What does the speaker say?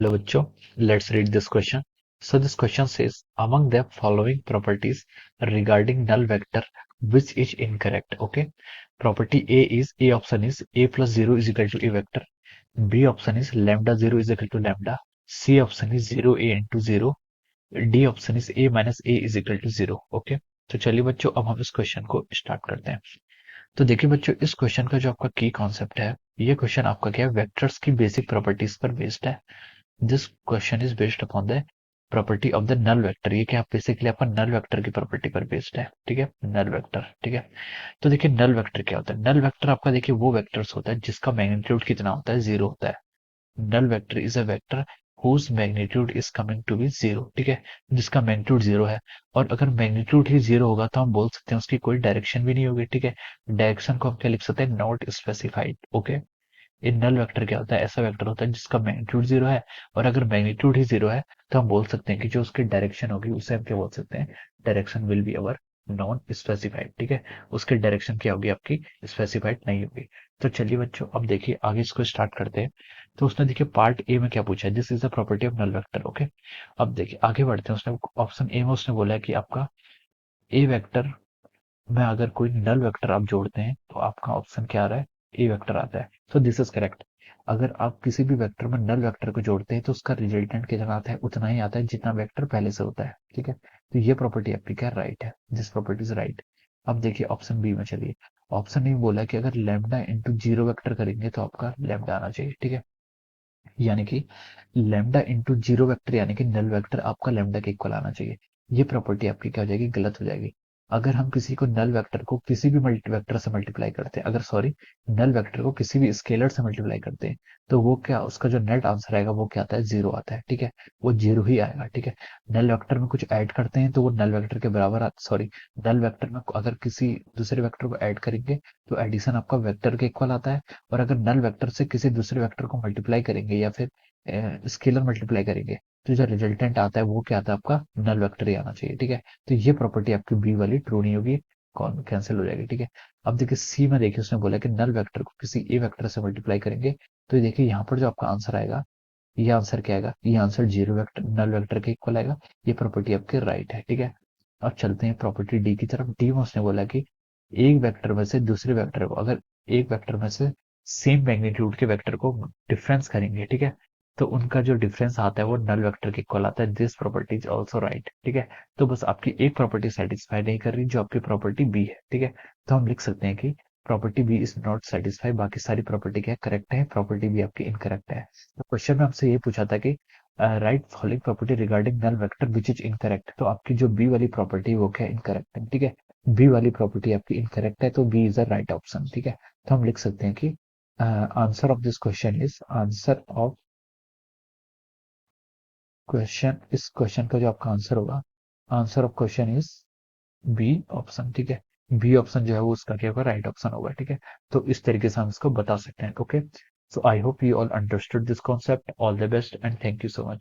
Hello bachcho, let's read this question. So this question says, among the following properties regarding null vector, which is incorrect? Okay. Property A option is A plus 0 is equal to A vector. B option is lambda 0 is equal to lambda. C option is 0 A into 0. D opशन is A minus A is equal to 0. Okay, तो चलिए बच्चों अब हम इस question को start करते हैं। तो देखिए बच्चों, इस क्वेश्चन का जो आपका की कॉन्सेप्ट है, ये क्वेश्चन आपका क्या है, वेक्टर्स की बेसिक प्रॉपर्टीज पर बेस्ड है। This question is based upon the property of the null vector. ये क्या बेसिकली आपका नल वेक्टर की प्रॉपर्टी पर बेस्ड है। ठीक है, नल वेक्टर। ठीक है, तो देखिए नल वेक्टर क्या होता है। नल वेक्टर आपका देखिए वो वेक्टर्स होता है जिसका मैग्नीट्यूड कितना होता है, जीरो होता है। Null vector is a vector whose magnitude is coming to be zero. ठीक है, जिसका मैग्नीट्यूड जीरो है। और अगर मैग्नीट्यूड ही जीरो होगा तो हम बोल सकते हैं उसकी कोई डायरेक्शन भी नहीं होगी। ठीक है, डायरेक्शन को हम क्या लिख सकते हैं, नॉट स्पेसिफाइड। ओके, एक नल वेक्टर क्या होता है, ऐसा वेक्टर होता है जिसका मैग्नीट्यूड जीरो है। और अगर मैग्नीट्यूड ही जीरो है तो हम बोल सकते हैं कि जो उसकी डायरेक्शन होगी उसे हम क्या बोल सकते हैं, direction will be our non specified. ठीक है, उसकी डायरेक्शन क्या होगी, आपकी स्पेसिफाइड नहीं होगी। तो चलिए बच्चों अब देखिए आगे इसको स्टार्ट करते हैं। तो उसने देखिए पार्ट ए में क्या पूछा है, this is the property of null vector. Okay, अब देखिए आगे बढ़ते हैं। उसने ऑप्शन ए में उसने बोला है कि आपका ए वेक्टर में अगर कोई नल वेक्टर आप जोड़ते हैं तो आपका ऑप्शन क्या आ रहा है, ए वेक्टर आता है। तो दिस इज करेक्ट। अगर आप किसी भी वेक्टर में नल वेक्टर को जोड़ते हैं तो उसका रिजल्टेंट कितना आता है, उतना ही आता है जितना वेक्टर पहले से होता है। ठीक है, तो ये प्रॉपर्टी आपकी क्या राइट है, दिस प्रॉपर्टी इज राइट। अब देखिए ऑप्शन बी में चलिए। ऑप्शन बी बोला कि अगर लैम्डा इंटू जीरो वेक्टर करेंगे तो आपका लैम्डा आना चाहिए। ठीक है, यानी कि लैम्डा इंटू जीरो वेक्टर यानी कि नल वेक्टर आपका लैम्डा के इक्वल आना चाहिए। ये प्रॉपर्टी आपकी क्या हो जाएगी, गलत हो जाएगी। अगर हम किसी को नल वेक्टर को किसी भी मल्टी वेक्टर से मल्टीप्लाई करते हैं, अगर सॉरी, नल वेक्टर को किसी भी स्केलर से मल्टीप्लाई करते हैं तो वो क्या, उसका जो नेट आंसर आएगा वो क्या आता है, जीरो आता है। ठीक है, वो जीरो ही आएगा। ठीक है, नल वेक्टर में कुछ ऐड करते हैं तो वो नल वेक्टर के बराबर सॉरी, नल वेक्टर में अगर किसी दूसरे वेक्टर को ऐड करेंगे तो एडिशन आपका वेक्टर के इक्वल आता है। और अगर नल वेक्टर से किसी दूसरे वेक्टर को मल्टीप्लाई करेंगे या फिर स्केलर मल्टीप्लाई करेंगे तो जो रिजल्टेंट आता है वो क्या आता है, आपका नल वेक्टर ही आना चाहिए। ठीक है, तो ये प्रॉपर्टी आपकी बी वाली ट्रू नहीं होगी, कौन कैंसिल हो जाएगी। ठीक है, अब देखिए सी में देखिए उसने बोला कि नल वेक्टर को किसी ए वेक्टर से मल्टीप्लाई करेंगे तो ये देखिए यहाँ पर जो आपका आंसर आएगा, ये आंसर क्या आएगा, ये answer zero vector null vector के इक्वल आएगा। ये प्रॉपर्टी आपके राइट है। ठीक है, अब चलते हैं प्रॉपर्टी डी की तरफ। डी में उसने बोला कि एक वेक्टर में से दूसरे वेक्टर को, अगर एक वेक्टर में से सेम मैग्नीट्यूड के वेक्टर को डिफरेंस करेंगे, ठीक है, तो उनका जो डिफरेंस आता है वो नल वेक्टर के इक्वल आता है। This property is also right. ठीक है, तो बस आपकी एक प्रॉपर्टी सेटिस्फाई नहीं कर रही जो आपकी प्रॉपर्टी बी है। ठीक है, तो हम लिख सकते हैं कि property B is not satisfy, बाकी सारी प्रॉपर्टी क्या करेक्ट है, प्रॉपर्टी बी आपकी इनकरेक्ट है। तो क्वेश्चन में आपसे ये पूछा था कि write following property regarding null vector which is incorrect, तो आपकी जो बी वाली प्रॉपर्टी वो क्या इनकरेक्ट है। ठीक है, बी वाली प्रॉपर्टी आपकी इनकरेक्ट है, तो B is the right option. ठीक है, तो हम लिख सकते हैं कि answer of this question is answer of question, इस क्वेश्चन का जो आपका आंसर होगा, answer of question is B option. ठीक है, बी ऑप्शन जो है वो उसका क्या होगा, राइट ऑप्शन होगा। ठीक है, तो इस तरीके से हम इसको बता सकते हैं। Okay, so I hope you all understood this concept. All the best and thank you so much.